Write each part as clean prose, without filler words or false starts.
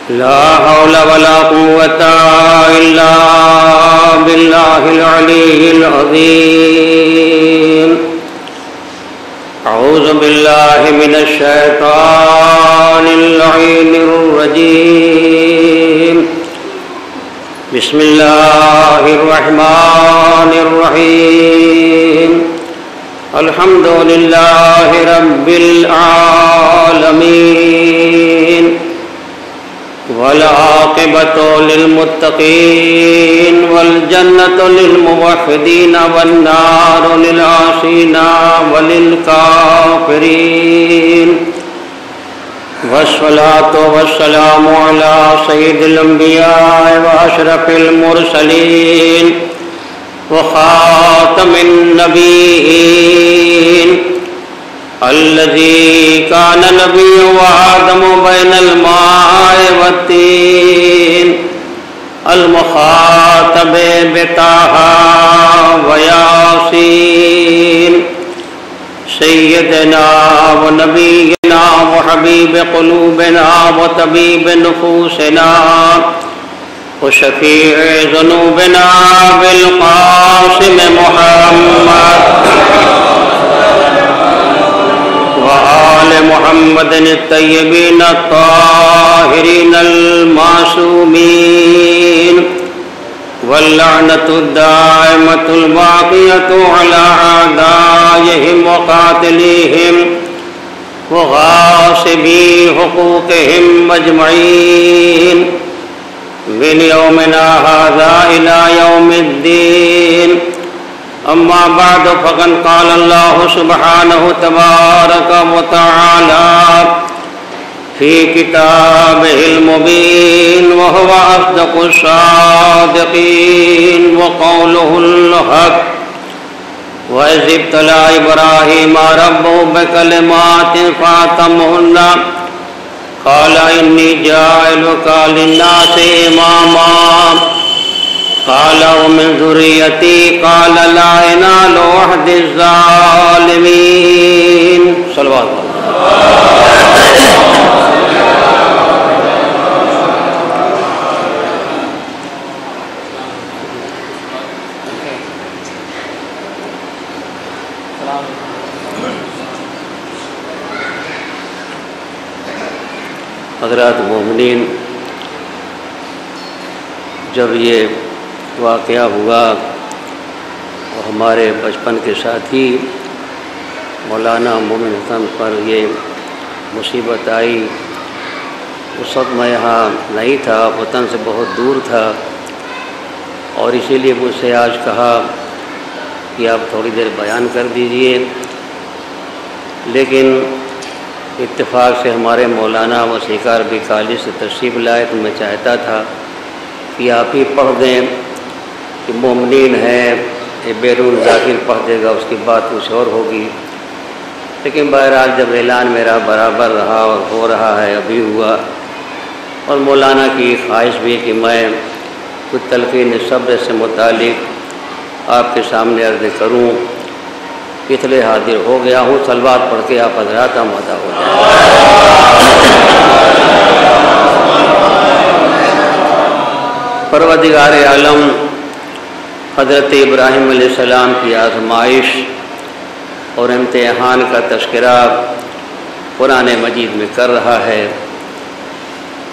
لا حول ولا قوة إلا بالله العلي العظيم. أعوذ بالله من الشيطان اللعين الرجيم. بسم الله الرحمن الرحيم. الحمد لله رب العالمين والعاقبة للمتقين والجنة للموحدين والنار للعاصين وللكافرين. والصلاة والسلام على سيد الأنبياء وأشرف المرسلين وخاتم النبيين الذي كان نبي وآدم بين الماء والطين المخاطب بطه وياسين سيدنا ونبينا وحبيب قلوبنا وطبيب نفوسنا وشفيع ذنوبنا بالقاسم محمد وآل محمد الطيبين الطاهرين المعصومين واللعنة الدائمة الباقية على أعدائهم وقاتليهم وغاصبي حقوقهم أجمعين من يومنا هذا إلى يوم الدين. أما بعد فقد قال الله سبحانه تبارك وتعالى في كتابه المبين وهو أصدق الصادقين وقوله الحق. وإذ ابتلى إبراهيم ربه بكلمات فأتمهن قال إني جاعلك للناس إماما قال ومن ذريتي قال لا ينال عهد الظالمين. صلوات اللہ. حضرات مومنین، جب یہ واقعہ ہوا اور ہمارے بچپن کے ساتھی مولانا مومن حسن پر یہ مصیبت آئی، اس وقت میں یہاں نہیں تھا، وطن سے بہت دور تھا، اور اسی لیے مجھ سے آج کہا کہ آپ تھوڑی دیر بیان کر دیجئے. لیکن اتفاق سے ہمارے مولانا وسیقار بھی کالج سے تشریف لائے تو میں چاہتا تھا کہ آپ ہی پڑھ دیں کہ مومنین ہیں، یہ بیرون ذاکر پڑھ دے گا، اس کی بات کچھ اور ہوگی. لیکن بہرحال جب اعلان میرا برابر رہا اور ہو رہا ہے، ابھی ہوا، اور مولانا کی خواہش بھی کہ میں کچھ تلقین صبر سے متعلق آپ کے سامنے عرض کروں، اس لیے حاضر ہو گیا ہوں. صلوات پڑھ کے آپ حضرات آمادہ ہو جائیں. پروردگار عالم حضرت ابراہیم علیہ السلام کی آزمائش اور امتحان کا تذکرہ قرآن مجید میں کر رہا ہے،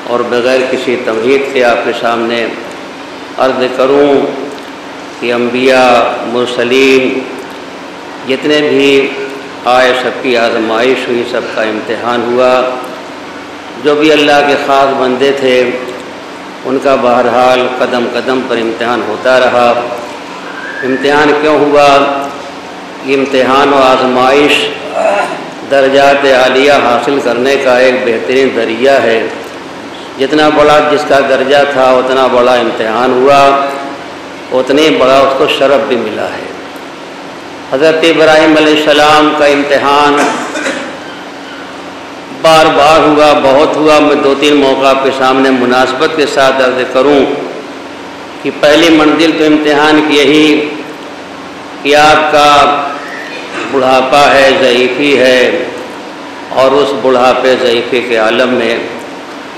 اور بغیر کسی تمہید کے آپ کے سامنے عرض کروں کہ انبیاء مرسلین جتنے بھی آئے سب کی آزمائش ہوئی، سب کا امتحان ہوا. جو بھی اللہ کے خاص بندے تھے ان کا بہرحال قدم قدم پر امتحان ہوتا رہا. امتحان کیوں ہوا؟ یہ امتحان و آزمائش درجات عالیہ حاصل کرنے کا ایک بہترین ذریعہ ہے. جتنا بڑا جس کا درجہ تھا اتنا بڑا امتحان ہوا، اتنے بڑا اس کو شرف بھی ملا ہے. حضرت ابراہیم علیہ السلام کا امتحان بار بار ہوا، بہت ہوا. میں دو تین موقع آپ کے سامنے مناسبت کے ساتھ عرض کروں کہ پہلی منزل تو امتحان کی یہی کہ آپ کا بڑھاپا ہے، ضعیفی ہے، اور اس بڑھاپے ضعیفی کے عالم میں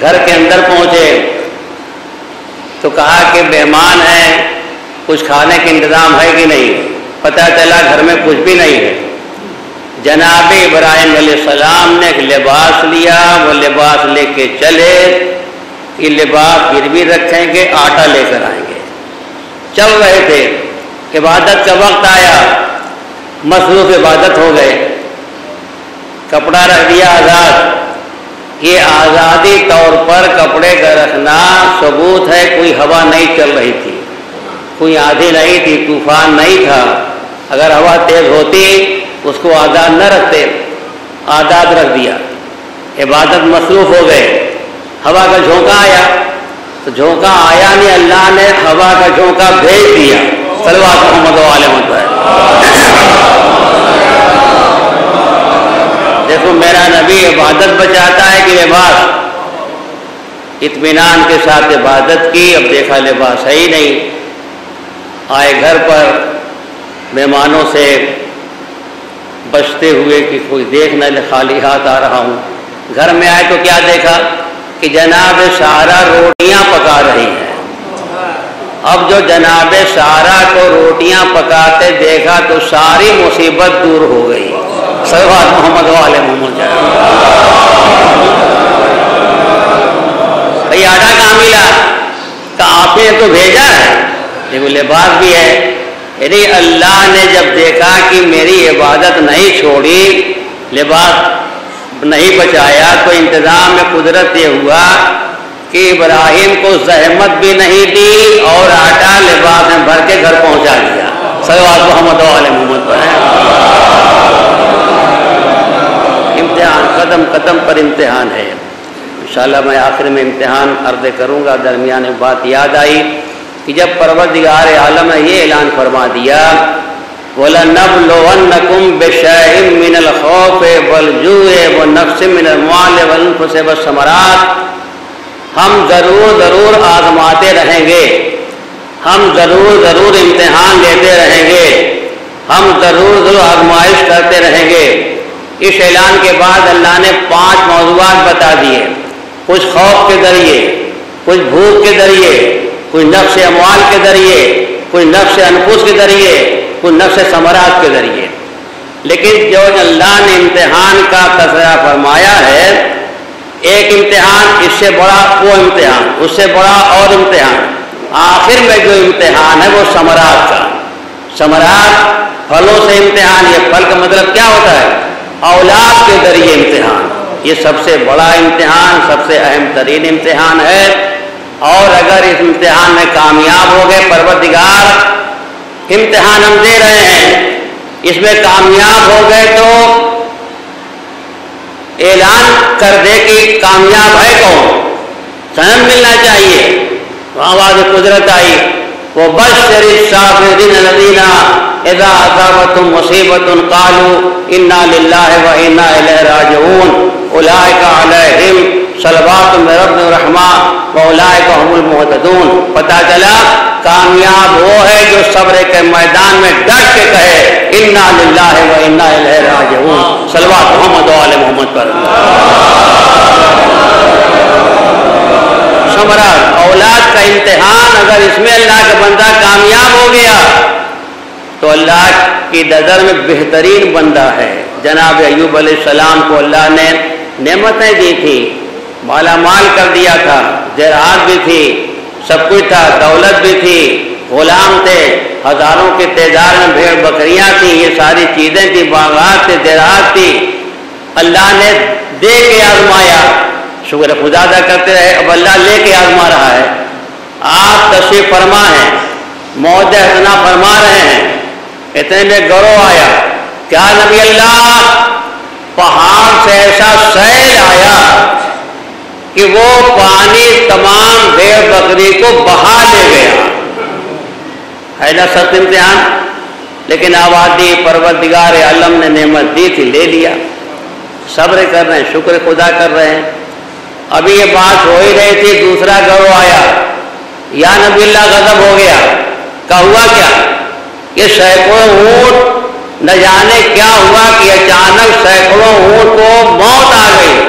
گھر کے اندر پہنچے تو کہا کہ مہمان ہیں، کچھ کھانے کا انتظام ہے کہ نہیں؟ پتہ چلا گھر میں کچھ بھی نہیں ہے۔ جناب ابراہیم علیہ السلام نے ایک لباس لیا، وہ لباس لے کے چلے، یہ لباس گروی رکھیں گے، آٹا لے کر آئیں گے۔ چل رہے تھے، عبادت کا وقت آیا، مصروف عبادت ہو گئے، کپڑا رکھ دیا آزاد۔ یہ آزادی طور پر کپڑے کا رکھنا ثبوت ہے، کوئی ہوا نہیں چل رہی تھی، کوئی آندھی نہیں تھی، طوفان نہیں تھا۔ اگر ہوا تیز ہوتی اس کو آزاد نہ رکھتے، آزاد رکھ دیا، عبادت مصروف ہو گئے۔ ہوا کا جھونکا آیا تو جھونکا آیا نہیں، اللہ نے ہوا کا جھونکا بھیج دیا۔ صلوات محمد و آل محمد۔ دیکھو میرا نبی عبادت بچاتا ہے کہ لباس؟ اطمینان کے ساتھ عبادت کی، اب دیکھا لباس ہے ہی نہیں۔ آئے گھر پر مہمانوں سے بچتے ہوئے کہ کوئی دیکھ نہ لے خالی ہاتھ آ رہا ہوں۔ گھر میں آئے تو کیا دیکھا کہ جناب سارا روٹیاں پکا رہی ہیں۔ اب جو جناب سارا کو روٹیاں پکاتے دیکھا تو ساری مصیبت دور ہو گئی۔ صلوات محمد و آل محمد۔ بھئی آٹا کہاں ملا؟ کہ آپ نے تو بھیجا ہے، دیکھو لباس بھی ہے۔ یعنی اللہ نے جب دیکھا کہ میری عبادت نہیں چھوڑی، لباس نہیں بچایا، تو انتظام میں قدرت یہ ہوا کہ ابراہیم کو زحمت بھی نہیں دی اور آٹا لباس میں بھر کے گھر پہنچا دیا۔ صلوات محمد و آل محمد پر۔ امتحان قدم قدم پر امتحان ہے۔ انشاءاللہ میں آخر میں امتحان عرض کروں گا۔ درمیان میں بات یاد آئی کہ جب پروردگار عالم نے یہ اعلان فرما دیا وَلَنَبْلُوَنَّكُمْ بِشَيْءٍ مِّنَ الْخَوْفِ وَالْجُوعِ وَنَقْصٍ مِّنَ الْأَمْوَالِ وَالْأَنفُسِ وَالثَّمَرَاتِ، ہم ضرور آزماتے رہیں گے، ہم ضرور امتحان لیتے رہیں گے، ہم ضرور آزمائش کرتے رہیں گے۔ اس اعلان کے بعد اللہ نے 5 موضوعات بتا دیے، کچھ خوف کے ذریعے، کچھ بھوک کے ذریعے، کوئی نفس اموال کے ذریعے، کوئی نفس انفس کے ذریعے، کوئی نفس ثمرات کے ذریعے۔ لیکن جو اللہ نے امتحان کا تذکرہ فرمایا ہے، ایک امتحان، اس سے بڑا وہ امتحان، اس سے بڑا اور امتحان، آخر میں جو امتحان ہے وہ ثمرات کا۔ ثمرات پھلوں سے امتحان، یہ پھل کا مطلب کیا ہوتا ہے؟ اولاد کے ذریعے امتحان۔ یہ سب سے بڑا امتحان، سب سے اہم ترین امتحان ہے۔ اور اگر اس امتحان میں کامیاب ہو گئے، پروردگار امتحان ہم دے رہے ہیں، اس میں کامیاب ہو گئے تو اعلان کر دے کہ کامیاب ہے کون، سند ملنا چاہیے۔ آواز قدرت آئی وَبَشِّرِ الصَّابِرِينَ الَّذِينَ إِذَا أَصَابَتْهُم مُّصِيبَةٌ قَالُوا إِنَّا لِلَّهِ وَإِنَّا إِلَيْهِ رَاجِعُونَ أُولَٰئِكَ عَلَيْهِمْ صلوات من رب الرحمٰ وَأُولَٰئِكَ هُمُ الْمُهْتَدُونَ۔ پتہ چلا کامیاب وہ ہے جو صبر کے میدان میں ڈٹ کے کہے اِنَّا لِلَّهِ وَإِنَّا إِلَيْهِ رَاجِعُونَ۔ صلوات محمد و آل محمد پر۔ ثمرات، اولاد کا امتحان، اگر اس میں اللہ کا بندہ کامیاب ہو گیا تو اللہ کی نظر میں بہترین بندہ ہے۔ جناب ایوب علیہ السلام کو اللہ نے نعمتیں دی تھی، مالا مال کر دیا تھا، زراعت بھی تھی، سب کچھ تھا، دولت بھی تھی، غلام تھے، ہزاروں کی تعداد میں بھیڑ بکریاں تھیں، یہ ساری چیزیں تھیں، باغات تھے، زراعت تھی۔ اللہ نے دے کے آزمایا، شکر خدا ادا کرتے رہے۔ اب اللہ لے کے آزما رہا ہے۔ آپ تشریف فرما ہیں، موت حسنہ فرما رہے ہیں، اتنے میں گروہ آیا، کیا نبی اللہ؟ پہاڑ سے ایسا سیل آیا کہ وہ پانی تمام بھیڑ بکری کو بہا لے گیا۔ ہے نا سخت امتحان، لیکن آبادی پروردگار عالم نے نعمت دی تھی، لے لیا، صبر کر رہے ہیں، شکر خدا کر رہے ہیں۔ ابھی یہ بات ہو ہی رہی تھی، دوسرا گروہ آیا، یا نبی اللہ غضب ہو گیا۔ کہ ہوا کیا؟ یہ سینکڑوں اونٹ نہ جانے کیا ہوا کہ اچانک سینکڑوں اونٹ کو موت آ گئی،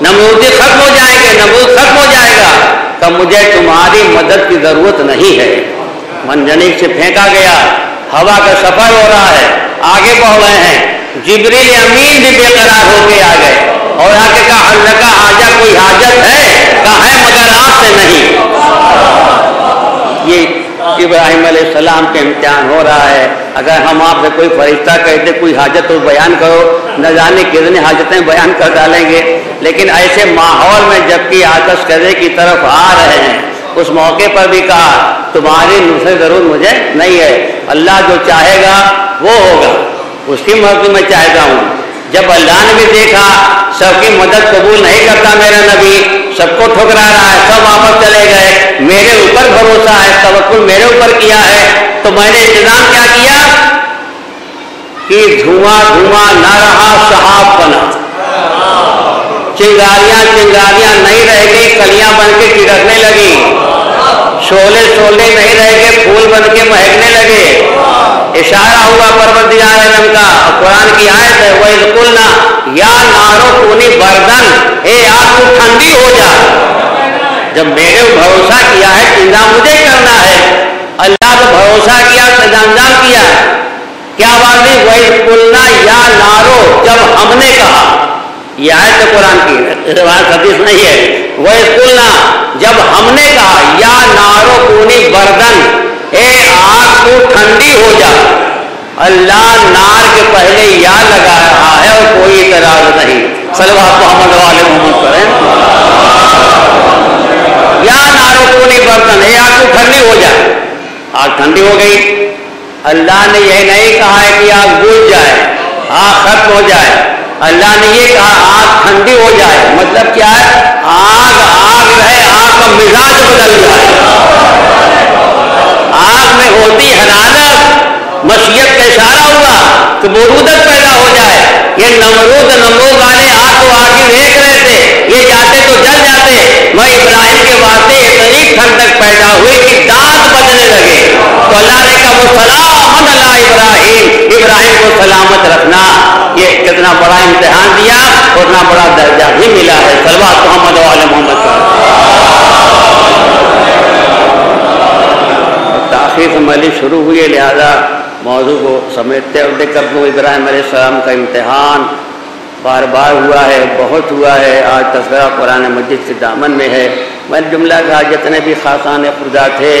نمرودی ختم ہو جائیں گے، نمرود ختم ہو جائے گا، کہ مجھے تمہاری مدد کی ضرورت نہیں ہے۔ منجنیق سے پھینکا گیا، ہوا کا سفر ہو رہا ہے، آگے بڑھ رہے ہیں، جبریل امین بھی بے قرار ہو کے آ گئے اور آ کے کہا اللہ کا حاجہ کوئی حاجت ہے؟ کہا ہے مگر آپ سے نہیں۔ یہ ابراہیم علیہ السلام کے امتحان ہو رہا ہے۔ اگر ہم آپ سے کوئی فرشتہ کہتے کوئی حاجت تو بیان کرو، نہ جانے کتنی حاجتیں بیان کر ڈالیں گے، لیکن ایسے ماحول میں جبکہ آتش کدے کی طرف آ رہے ہیں، اس موقع پر بھی کہا تمہاری نصرت ضرور مجھے نہیں ہے، اللہ جو چاہے گا وہ ہوگا، اس کی مرضی میں چاہتا ہوں۔ جب اللہ نے بھی دیکھا سب کی مدد قبول نہیں کرتا میرا نبی، سب کو ٹھکرا رہا ہے، سب واپس چلے گئے، میرے اوپر بھروسہ ہے، توکل میرے اوپر کیا ہے، تو میں نے انتظام کیا کیا کہ دھواں دھواں نہ رہا، سحاب بنا، چنگاریاں چنگاریاں نہیں رہ گئی، کلیاں بن کے چڑکنے لگی، شعلے شعلے نہیں رہ گئے، پھول بن کے مہکنے لگے۔ اشارہ ہوا پروردگار عالم کا، قرآن کی آیت ہے وَإِذْ قُلْنَا يَا نَارُ كُونِي بَرْدًا، اے آگ تو ٹھنڈی ہو جا۔ جب میرے بھروسہ کیا ہے انتظام مجھے کرنا ہے، اللہ کو بھروسہ کیا انتظام کیا، کیا بات ہے وَإِذْ قُلْنَا يَا نَارُ، جب ہم نے کہا، یہ آیت قرآن کی روایت حدیث نہیں ہے، وَإِذْ قُلْنَا جب ہم نے کہا یا نارو کونی بردن، اے آگ تو ٹھنڈی ہو جا۔ اللہ نار کے پہلے یا لگا رہا ہے اور کوئی اعتراض نہیں، صلوات محمد والے محمد کریں۔ یا نارو کونی بردن، اے آگ تو ٹھنڈی ہو جا، آگ ٹھنڈی ہو گئی۔ اللہ نے یہ نہیں کہا ہے کہ آگ بجھ جائے، آگ ختم ہو جائے، اللہ نے یہ کہا آگ ٹھنڈی ہو جائے، مطلب کیا ہے آگ آگ رہے، آگ کا مزاج بدل جائے، آگ میں ہوتی حرارت مشیت کا اشارہ ہوا تو برودت پیدا ہو جائے۔ یہ نمرود والے آگ کو آگے دیکھ رہے تھے، یہ جاتے تو جل جاتے، میں ابراہیم کے واسطے اتنی ٹھنڈک پیدا ہوئی کہ دانت بجنے لگے، تو اللہ نے کہا وہ سلام علی ابراہیم، ابراہیم کو سلامت رکھنا۔ یہ کتنا بڑا امتحان دیا، اتنا بڑا درجہ بھی ملا ہے، صلوات محمد وعلی محمد کا۔ تاخیر سے مجلس شروع ہوئی ہے، لہذا موضوع کو سمیٹتے ہوئے کر دوں۔ ابراہیم علیہ السلام کا امتحان بار بار ہوا ہے، بہت ہوا ہے، آج تذکرہ قرآن مجید کے دامن میں ہے۔ میں نے جملہ کہا جتنے بھی خاصان خدا تھے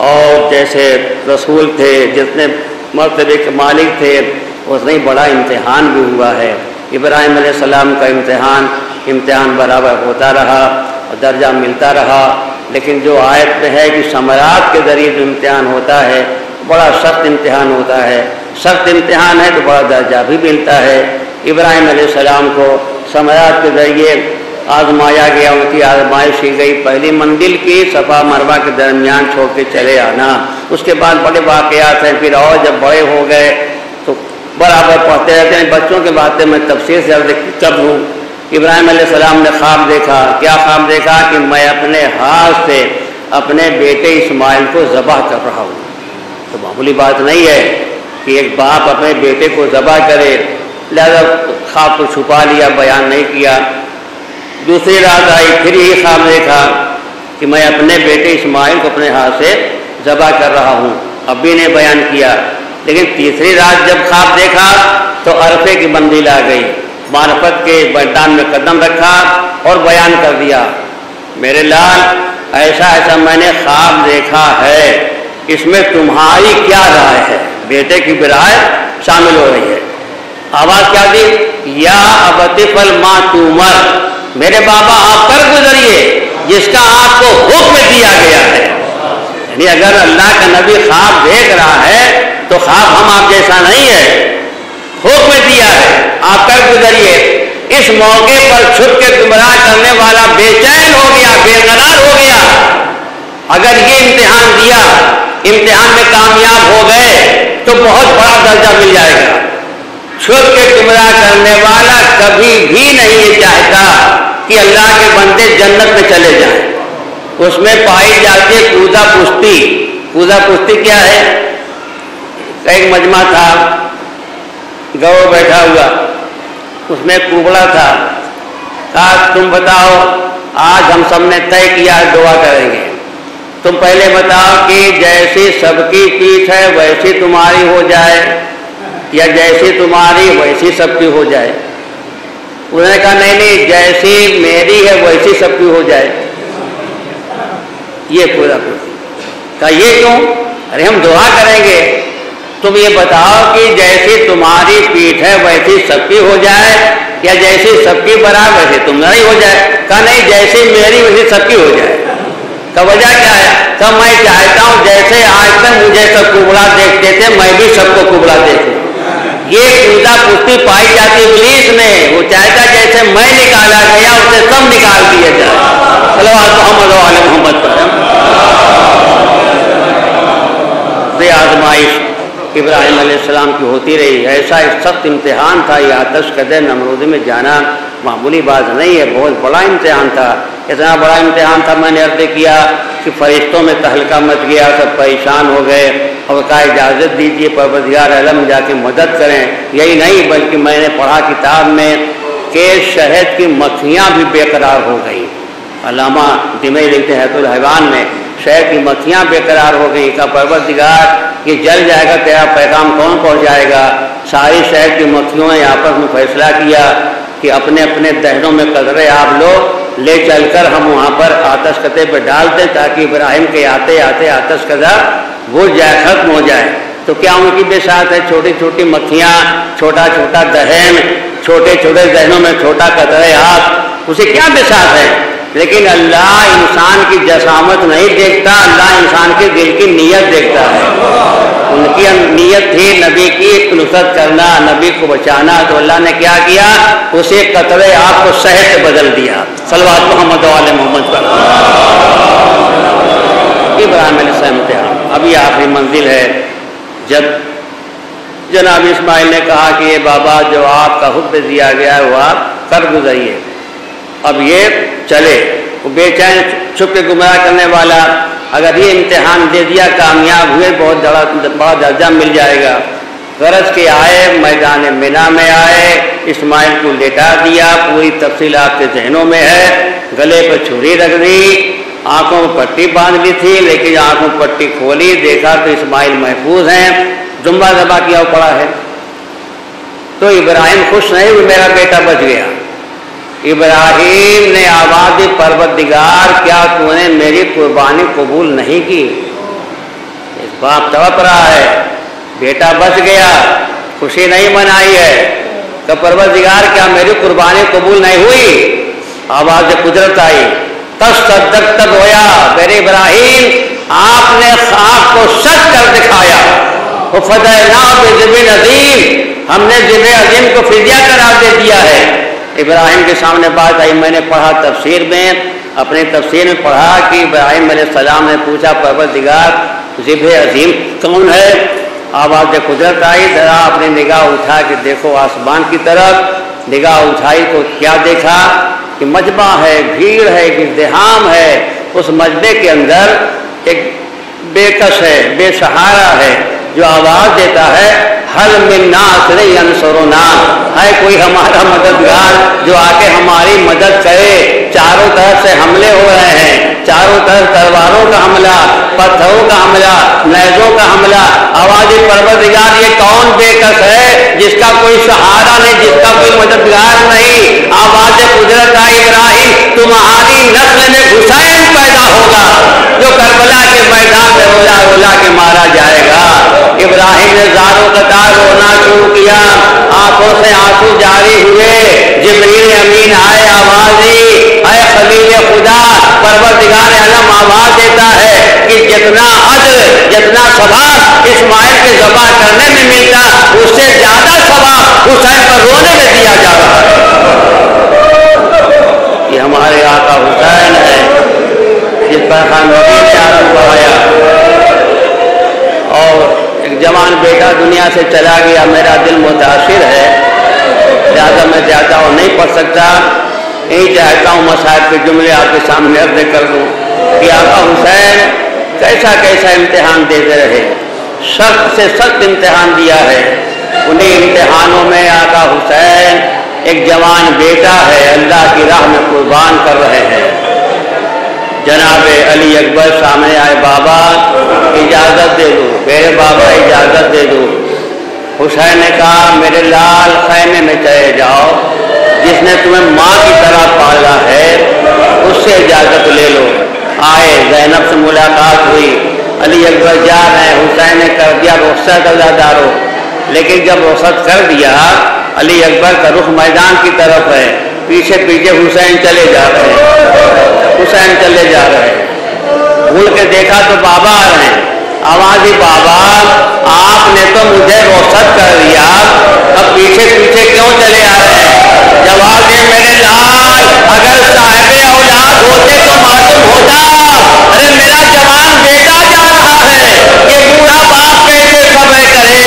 اور جیسے رسول تھے، جتنے مرتبے کے مالک تھے، اتنا ہی بڑا امتحان بھی ہوا ہے۔ ابراہیم علیہ السلام کا امتحان برابر ہوتا رہا اور درجہ ملتا رہا، لیکن جو آیت میں ہے کہ ثمرات کے ذریعے جو امتحان ہوتا ہے بڑا سخت امتحان ہوتا ہے، سخت امتحان ہے تو بڑا درجہ بھی ملتا ہے۔ ابراہیم علیہ السلام کو ثمرات کے ذریعے آزمایا گیا، ان کی آزمائش کی گئی، پہلی منزل کی صفا مروہ کے درمیان چھوڑ کے چلے آنا، اس کے بعد بڑے واقعات ہیں، پھر اور جب بڑے ہو گئے تو برابر پڑھتے رہتے ہیں۔ بچوں کے باتیں میں تفصیل سے عرض کر دوں۔ ابراہیم علیہ السلام نے خواب دیکھا، کیا خواب دیکھا کہ میں اپنے ہاتھ سے اپنے بیٹے اسماعیل کو ذبح کر رہا ہوں۔ تو معمولی بات نہیں ہے کہ ایک باپ اپنے بیٹے کو ذبح کرے، لہذا خواب کو چھپا لیا، بیان نہیں کیا۔ دوسری رات آئی، پھر یہی خواب دیکھا کہ میں اپنے بیٹے اسماعیل کو اپنے ہاتھ سے ذبح کر رہا ہوں، ابھی نے بیان کیا۔ لیکن تیسری رات جب خواب دیکھا تو عرفے کی منزل آ گئی، معرفت کے میدان میں قدم رکھا اور بیان کر دیا، میرے لال ایسا ایسا میں نے خواب دیکھا ہے، اس میں تمہاری کیا رائے ہے؟ بیٹے کی بھی رائے شامل ہو رہی ہے۔ آواز کیا دی؟ یا ابت فعل ما تؤمر، میرے بابا آپ کر گزریے جس کا آپ کو حکم دیا گیا ہے۔ یعنی اگر اللہ کا نبی خواب دیکھ رہا ہے تو خواب ہم آپ جیسا نہیں ہے، حکم دیا ہے، آپ کر گزریے۔ اس موقع پر چھپ کے گمراہ کرنے والا بے چین ہو گیا، بے قرار ہو گیا۔ اگر یہ امتحان دیا، امتحان میں کامیاب ہو گئے تو بہت بڑا درجہ مل جائے گا۔ چھپ کے گمراہ کرنے والا کبھی بھی نہیں یہ چاہتا کہ اللہ کے بندے جنت میں چلے جائیں، اس میں پائی جاتی ہے کوزہ پشتی۔ کوزہ پشتی کیا ہے؟ ایک مجمع تھا، گو بیٹھا ہوا، اس میں کوبڑا تھا، کہا تم بتاؤ، آج ہم سب نے طے کیا دعا کریں گے، تم پہلے بتاؤ کہ جیسی سب کی پیٹھ ہے ویسی تمہاری ہو جائے یا جیسی تمہاری ویسی سب کی ہو جائے؟ انہوں نے کہا نہیں، جیسی میری ہے ویسی سب کی ہو جائے۔ یہ پورا کہا یہ کیوں؟ ارے ہم دعا کریں گے، تم یہ بتاؤ کہ جیسی تمہاری پیٹھ ہے ویسی سب کی ہو جائے یا جیسی سب کی برابر ویسی تمہاری ہو جائے؟ کہا نہیں، جیسی میری ویسی سب کی ہو جائے۔ کا وجہ کیا ہے؟ کہ میں چاہتا ہوں جیسے آج تک مجھے سب کبڑا دیکھتے تھے میں بھی سب کو کبڑا دیکھوں۔ یہ پوجا پشتی پائی جاتی ابلیس میں، وہ چاہتا جیسے میں نکالا گیا اسے سب نکال دیا جائے۔ صلوات محمد و آل محمد پر یہ آزمائش ابراہیم علیہ السلام کی ہوتی رہی۔ ایسا ایک سخت امتحان تھا، یہ آتش کدے نمرود میں جانا معمولی بات نہیں ہے، بہت بڑا امتحان تھا۔ اتنا بڑا امتحان تھا، میں نے عرض کیا کہ فرشتوں میں تہلکہ مچ گیا، سب پریشان ہو گئے اور کہا اجازت دیجیے پروردگار عالم جا کے مدد کریں۔ یہی نہیں بلکہ میں نے پڑھا کتاب میں کہ شہد کی مکھیاں بھی بے قرار ہو گئیں۔ علامہ دمئی لکھتے ہیں حیات الحیوان میں، شہد کی مکھیاں بے قرار ہو گئیں۔ کا پروردگار یہ جل جائے گا، تیرا پیغام کون پہنچائے گا؟ ساری شہد کی مکھیوں نے آپس میں فیصلہ کیا کہ اپنے اپنے دہنوں میں قطرے آپ لوگ لے چل کر ہم وہاں پر آتش کدے پہ ڈال دیں تاکہ ابراہیم کے آتے آتے آتش کدہ بجھ جائے، ختم ہو جائے۔ تو کیا ان کی بساط ہے؟ چھوٹی چھوٹی مکھیاں، چھوٹا چھوٹا دہن، چھوٹے چھوٹے دہنوں میں چھوٹا قطرے آگ، اسے کیا بساط ہے؟ لیکن اللہ انسان کی جسامت نہیں دیکھتا، اللہ انسان کے دل کی نیت دیکھتا ہے۔ ان کی نیت تھی نبی کی نصرت کرنا، نبی کو بچانا، تو اللہ نے کیا کیا؟ اسے قطرے آگ کو شہد سے بدل دیا۔ صلوات محمد و آل محمد پر ابراہیم علیہ السلام امتحان۔ اب یہ آخری منزل ہے، جب جناب اسماعیل نے کہا کہ یہ بابا جو آپ کا حکم دیا گیا ہے وہ آپ کر گزریے، اب یہ چلے۔ وہ بے چین چھپ کے گمراہ کرنے والا، اگر یہ امتحان دے دیا کامیاب ہوئے بہت بڑا درجہ مل جائے گا۔ غرض کے آئے، میدان منا میں آئے، اسماعیل کو لٹا دیا، پوری تفصیل آپ کے ذہنوں میں ہے۔ گلے پہ چھری رکھ دی، آنکھوں میں پٹی باندھ لی تھی، لیکن آنکھوں پٹی کھولی، دیکھا تو اسماعیل محفوظ ہیں، جمعہ ذبح کیا پڑا ہے۔ تو ابراہیم خوش نہیں ہوئے، میرا بیٹا بچ گیا۔ ابراہیم نے آواز دی، پروردگار کیا تو نے میری قربانی قبول نہیں کی؟ اس باپ تڑپ رہا ہے، بیٹا بچ گیا، خوشی نہیں منائی ہے کہ پروردگار کیا میری قربانی قبول نہیں ہوئی؟ آواز قدرت آئی، تصدق تب ہویا، میرے ابراہیم آپ نے خواب کو سچ کر دکھایا۔ فدیناہ بذبح عظیم، ہم نے ذبح عظیم کو فدیہ قرار دے دیا ہے۔ ابراہیم کے سامنے بات آئی، میں نے پڑھا تفسیر میں، اپنے تفسیر میں پڑھا کہ ابراہیم علیہ السلام نے پوچھا پروردگار ذبح عظیم کون ہے؟ آواز قدرت آئی، ذرا اپنی نگاہ اٹھا کے دیکھو آسمان کی طرف۔ نگاہ اٹھائی تو کیا دیکھا کہ مجمع ہے، بھیڑ ہے، ازدحام ہے۔ اس مجمع کے اندر ایک بے کس ہے، بے سہارا ہے، جو آواز دیتا ہے حل من ناصر ینصرنا، ہے کوئی ہمارا مددگار جو آ کے ہماری مدد کرے؟ چاروں طرف سے حملے ہو رہے ہیں، چاروں طرف تلواروں کا حملہ، پتھروں کا حملہ، نیزوں کا حملہ۔ آواز پروردگار یہ کون بے کس ہے جس کا کوئی سہارا نہیں، جس کا کوئی مددگار نہیں؟ آواز قدرت آئی، ابراہیم تمہاری نسل میں حسین پیدا ہوگا جو کربلا کے میدان میں رولا رولا کے مارا جائے گا۔ ابراہیم نے زاروں قطار رونا شروع کیا، آنکھوں سے آنسو جاری ہوئے۔ جبریل امین آئے، آواز دی، اے خلیل خدا، پروردگار عالم آواز دیتا ہے کہ جتنا عدل، جتنا ثواب اسماعیل کے ذبح کرنے میں ملتا، اس سے زیادہ ثواب حسین پر رونے میں دیا جا رہا ہے۔ یہ ہمارے آقا حسین ہے جس پر خانوی نے آدم بڑھایا، اور ایک جوان بیٹا دنیا سے چلا گیا، میرا دل متاثر ہے، لہٰذا میں زیادہ اور نہیں پڑھ سکتا، یہی چاہتا ہوں مصاحب کے جملے آپ کے سامنے عرض کر دوں کہ آقا حسین کیسا کیسا امتحان دیتے رہے، سخت سے سخت امتحان دیا ہے۔ انہیں امتحانوں میں آقا حسین ایک جوان بیٹا ہے، اللہ کی راہ میں قربان کر رہے ہیں۔ جناب علی اکبر سامنے آئے، بابا اجازت دے دو، میرے بابا اجازت دے دو۔ حسین نے کہا میرے لال خیمے میں چلے جاؤ، جس نے تمہیں ماں کی طرح پالا ہے اس سے اجازت لے لو۔ آئے، زینب سے ملاقات ہوئی، علی اکبر جا رہے ہیں، حسین نے کر دیا رخصت عزادارو، لیکن جب رخصت کر دیا علی اکبر کا رخ میدان کی طرف ہے، پیچھے پیچھے حسین چلے جا رہے ہیں، حسین چلے جا رہے ہیں۔ بھول کے دیکھا تو بابا آ رہے ہیں، آواز دی بابا آپ نے تو مجھے رخصت کر دیا، اب پیچھے پیچھے کیوں چلے آ رہے ہیں؟ جواب دے میرے لال اگر صاحب اولاد ہوتے تو معلوم ہوتا، ارے میرا جوان بیٹا جا رہا ہے، یہ بوڑھا باپ کیسے صبر کرے۔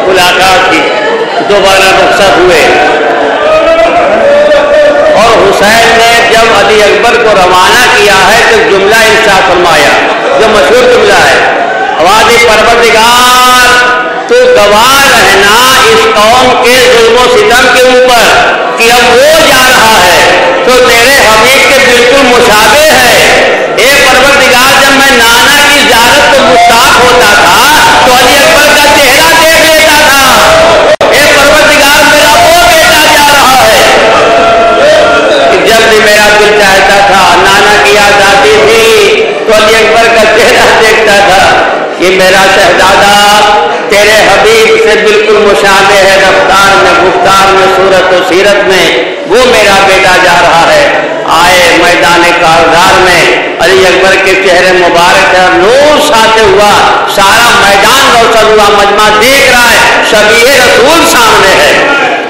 ملاقات کی، دوبارہ رخصت ہوئے، اور حسین نے جب علی اکبر کو روانہ کیا ہے تو جملہ ارشاد فرمایا جو مشہور جملہ ہے، آواز پروردگار تو گواہ رہنا اس قوم کے ظلم و ستم کے اوپر کہ اب وہ جا رہا ہے تو تیرے حبیب کے بالکل مشابہ ہے۔ اے پروردگار جب میں نانا کی زیارت کو مشتاق ہوتا تھا تو علی اکبر کا چہرہ دیکھ لیتا تھا، اے پروردگار میرا وہ بیٹا جا رہا ہے۔ جب بھی میرا دل چاہتا تھا، نانا کی یاد آتی تھی تو علی اکبر کا چہرہ دیکھتا تھا، یہ میرا شہزادہ تیرے حبیب سے بالکل مشابہ ہے، رفتار میں، گفتار میں، صورت و سیرت میں، وہ میرا بیٹا جا رہا ہے۔ آئے میدان کارزار میں، علی اکبر کے چہرے مبارک ہے، نور ساتے ہوا سارا میدان روشن ہوا، مجمع دیکھ رہا ہے، شبیہ رسول سامنے ہے۔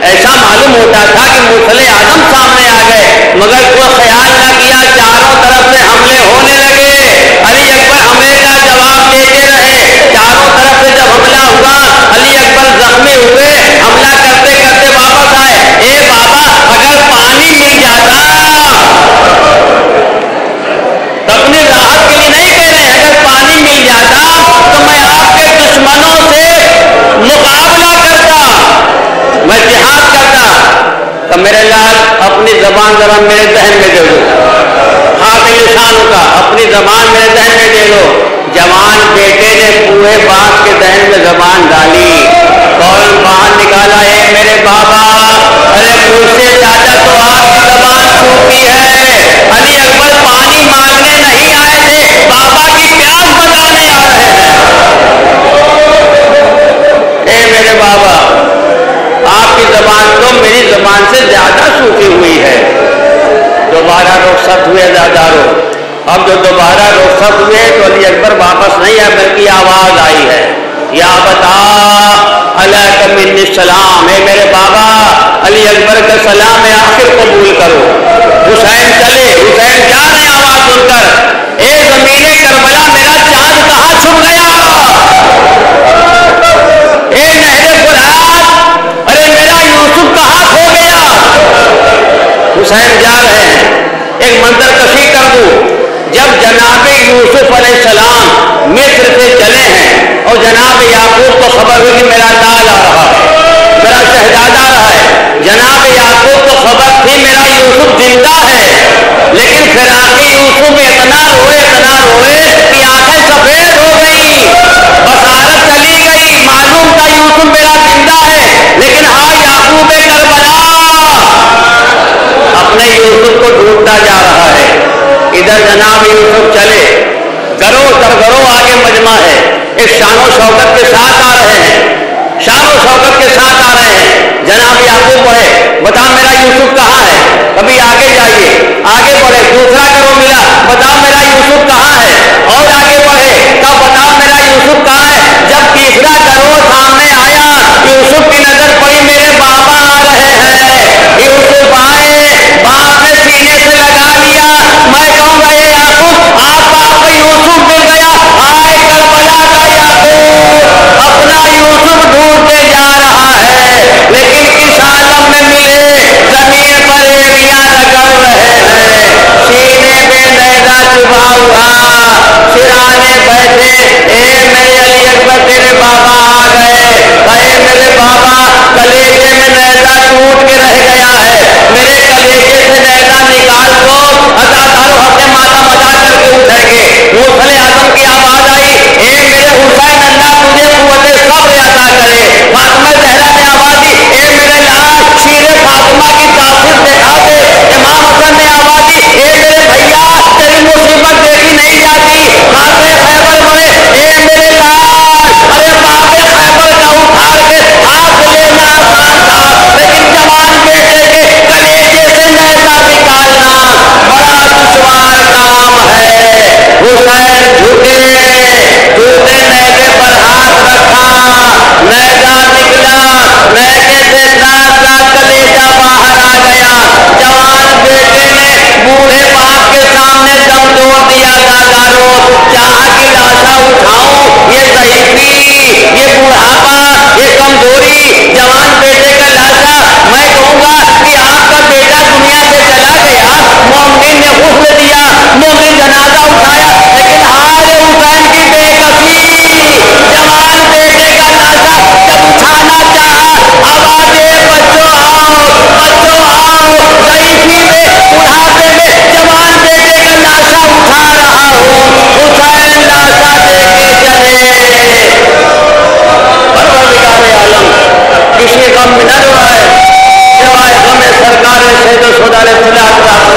ایسا معلوم ہوتا تھا کہ مصلح اعظم سامنے آ گئے، مگر کوئی خیال نہ کیا، چاروں طرف سے حملے ہونے لگے، علی اکبر حملے کا جواب دیتے رہے، چاروں طرف سے جب حملہ ہوا علی اکبر زخمی ہوئے، حملہ کرتے کرتے واپس آئے، اے بابا اگر پانی مل جاتا، اپنی راحت کے لیے نہیں کہہ رہے، اگر پانی مل جاتا تو میں آپ کے دشمنوں سے مقابلہ کرتا، میں جہاد کرتا۔ تو میرے لال اپنی زبان ذرا میرے ذہن میں دے دو، ہاتھ لسانوں کا اپنی زبان میرے ذہن میں دے دو۔ جوان بیٹے نے پورے باپ کے ذہن میں زبان ڈالی، فوراً باہر نکالا، اے میرے بابا ارے مجھ سے زیادہ تو آپ کی زبان سوکھی ہے، علی اکبر پانی مانگنے نہیں آئے تھے، بابا کی پیاس بتانے آ رہے ہیں۔ اے میرے بابا آپ کی زبان تو میری زبان سے زیادہ سوکھی ہوئی ہے۔ دوبارہ رخصت ہوئے زادارو، اب جو دوبارہ رخصت ہوئے تو علی اکبر واپس نہیں ہے، بلکہ آواز آئی ہے، یا بتا علیک منی السلام، اے میرے بابا علی اکبر کا سلام آخر قبول کرو۔ حسین چلے، حسین جا رہے ہیں، آواز سن کر، اے زمین کربلا میرا چاند کہاں چھپ گیا، اے نہر فرات ارے میرا یوسف کہاں کھو گیا۔ حسین جا رہے ہیں، ایک منظر کشی کر دوں، جب جناب یوسف علیہ السلام مصر سے چلے ہیں اور جناب یعقوب کو خبر ہوئی کہ میرا لال آ رہا ہے، میرا شہزادہ آ رہا ہے، جناب یعقوب کو خبر تھی میرا یوسف زندہ ہے، لیکن فراق یوسف اتنا روئے کہ آنکھیں سفید ہو گئی، بصارت چلی گئی، معلوم تھا یوسف میرا زندہ ہے، لیکن ہاں یعقوب کربلا اپنے یوسف کو ڈھونڈتا جا رہا ہے۔ ادھر جناب یوسف چلے، گروہ در گروہ آگے مجمع ہے، ایک شان و شوکت کے ساتھ آ رہے ہیں، شان و شوکت کے ساتھ آ رہے ہیں۔ جناب یعقوب بڑھے، بتا میرا یوسف کہاں ہے، کبھی آگے جائیے، آگے بڑھے، دوسرا گروہ ملا، بتا میرا یوسف کہاں ہے، اور آگے بڑھے، کب بتا میرا یوسف کہاں ہے۔ جب تیسرا گروہ سامنے آیا، یوسف کی نظر پڑی، میرے بابا آ رہے ہیں، یوسف آئے، باپ نے سینے سے لگا لیا، میں کہوں گا یہ یعقوب آپ کا یوسف مل گیا، آئے کربلا کا یعقوب اپنا یوسف ڈھونڈتے جا رہا ہے، لیکن کس عالم میں ملے، زمین پر ایڑیاں رگڑ رہے ہیں، سینے میں نیزہ چبھا ہوا، سرانے بیٹھے، اے میرے علی اکبر تیرے بابا آ گئے، اے میرے بابا